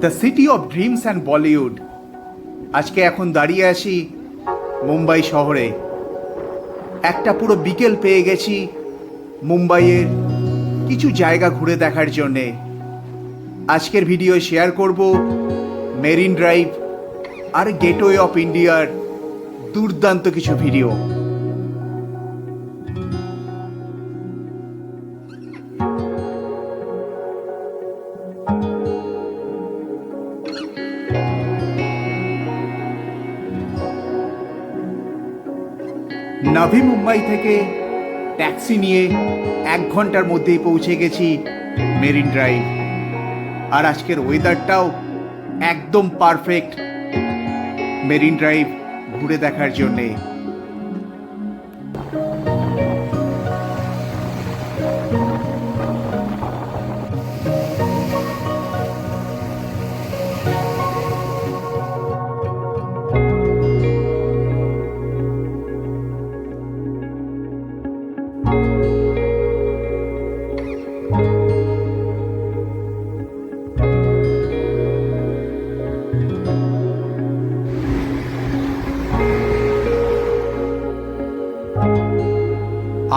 The city of dreams and Bollywood. আজকে এখন দাঁড়িয়ে আছি মুম্বাই শহরে। একটা পুরো বিকেল পেয়ে গেছি মুম্বাইয়ের কিছু জায়গা ঘুরে দেখার জন্যে। আজকের ভিডিও শেয়ার করব মেরিন ড্রাইভ আর গেটওয়ে অফ ইন্ডিয়ার দুর্দান্ত কিছু ভিডিও। নাভি মুম্বাই থেকে ট্যাক্সি নিয়ে 1 ঘন্টার মধ্যেই পৌঁছে গেছি মেরিন ড্রাইভ। আর আজকের ওয়েদারটাও একদম পারফেক্ট মেরিন ড্রাইভ ঘুরে দেখার জন্যে।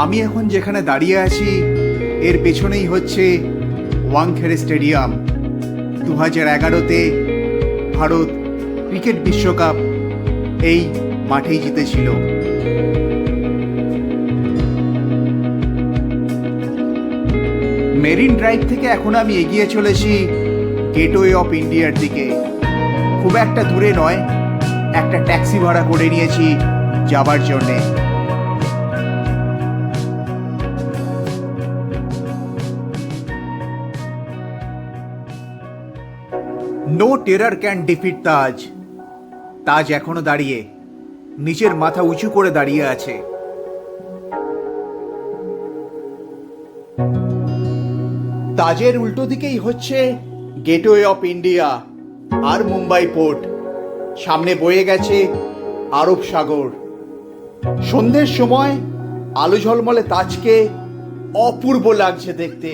আমি এখন যেখানে দাঁড়িয়ে আছি এর পেছনেই হচ্ছে ওয়াংখেড়ে স্টেডিয়াম। 2011-তে ভারত ক্রিকেট বিশ্বকাপ এই মাঠেই জিতেছিল। মেরিন ড্রাইভ থেকে এখন আমি এগিয়ে চলেছি গেটওয়ে অফ ইন্ডিয়ার দিকে। খুব একটা দূরে নয়, একটা ট্যাক্সি ভাড়া করে নিয়েছি যাবার জন্যে। নো টেরার ক্যান ডিফিট তাজ। তাজ এখনো দাঁড়িয়ে, নিচের মাথা উঁচু করে দাঁড়িয়ে আছে। তাজের উল্টো দিকেই হচ্ছে গেটওয়ে অফ ইন্ডিয়া আর মুম্বাই পোর্ট। সামনে বয়ে গেছে আরব সাগর। সন্ধ্যের সময় আলো ঝলমলে তাজকে অপূর্ব লাগছে দেখতে।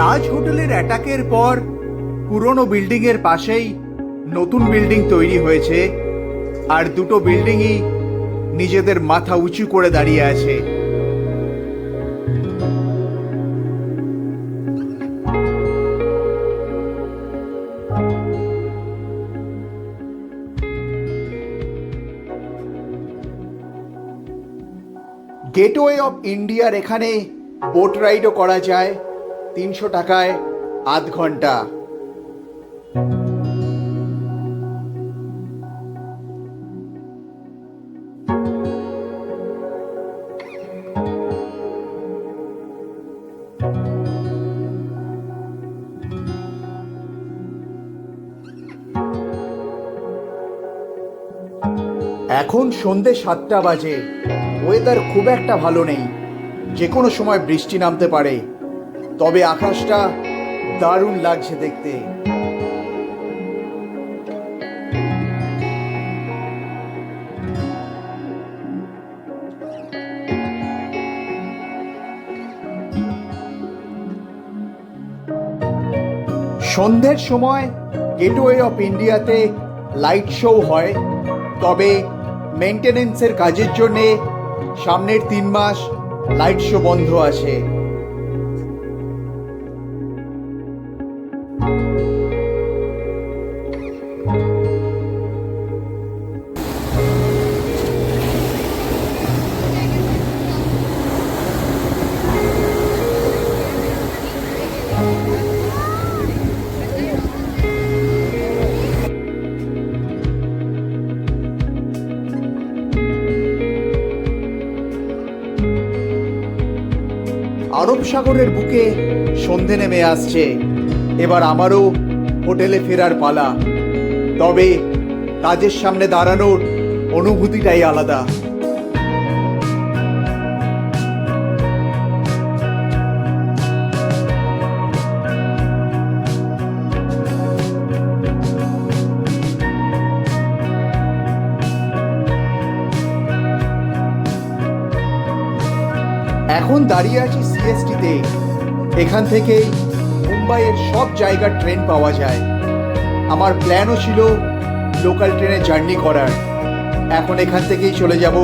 তাজ হোটেলের অ্যাটাকের পর পুরনো বিল্ডিং এর পাশেই নতুন বিল্ডিং তৈরি হয়েছে, আর দুটো বিল্ডিংই নিজেদের মাথা উঁচু করে দাঁড়িয়ে আছে। গেটওয়ে অফ ইন্ডিয়ার এখানে বোট রাইডও করা যায় 300 টাকায় আধ ঘন্টা। এখন সন্ধে 7টা বাজে। ওয়েদার খুব একটা ভালো নেই, যে কোনো সময় বৃষ্টি নামতে পারে। তবে আকাশটা দারুণ লাগছে দেখতে। সন্ধ্যের সময় গেটওয়ে অফ ইন্ডিয়াতে লাইট শো হয়, তবে মেইনটেনেন্সের কাজের জন্যে সামনের 3 মাস লাইট শো বন্ধ আছে। সাগরের বুকে সন্ধে নেমে আসছে। এবার আমারও হোটেলে ফেরার পালা। তবে কাজের সামনে দাঁড়ানোর অনুভূতিটাই আলাদা। এখন দাঁড়িয়ে আছি সিএসটিতে। এখান থেকে মুম্বাইয়ের সব জায়গার ট্রেন পাওয়া যায়। আমার প্ল্যানও ছিল লোকাল ট্রেনে জার্নি করার। এখন এখান থেকেই চলে যাব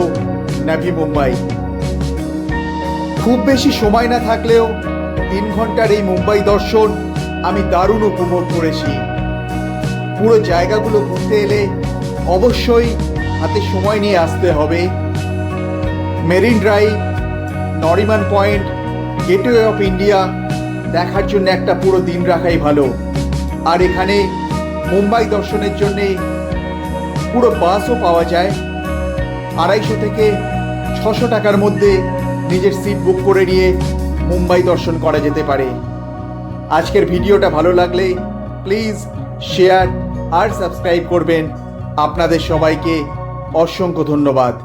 নাভি মুম্বাই। খুব বেশি সময় না থাকলেও 3 ঘন্টার এই মুম্বাই দর্শন আমি দারুণ উপভোগ করেছি। পুরো জায়গাগুলো ঘুরতে এলে অবশ্যই হাতে সময় নিয়ে আসতে হবে। Marine Drive, Nariman Point, Gateway of India দেখার জন্য একটা পুরো দিন রাখাই ভালো। আর এখানে মুম্বাই দর্শনের জন্যে পুরো বাসও পাওয়া যায়। 250 থেকে 600 টাকার মধ্যে নিজের সিট বুক করে নিয়ে মুম্বাই দর্শন করা যেতে পারে। আজকের ভিডিওটা ভালো লাগলে প্লিজ শেয়ার আর সাবস্ক্রাইব করবেন। আপনাদের সবাইকে অসংখ্য ধন্যবাদ।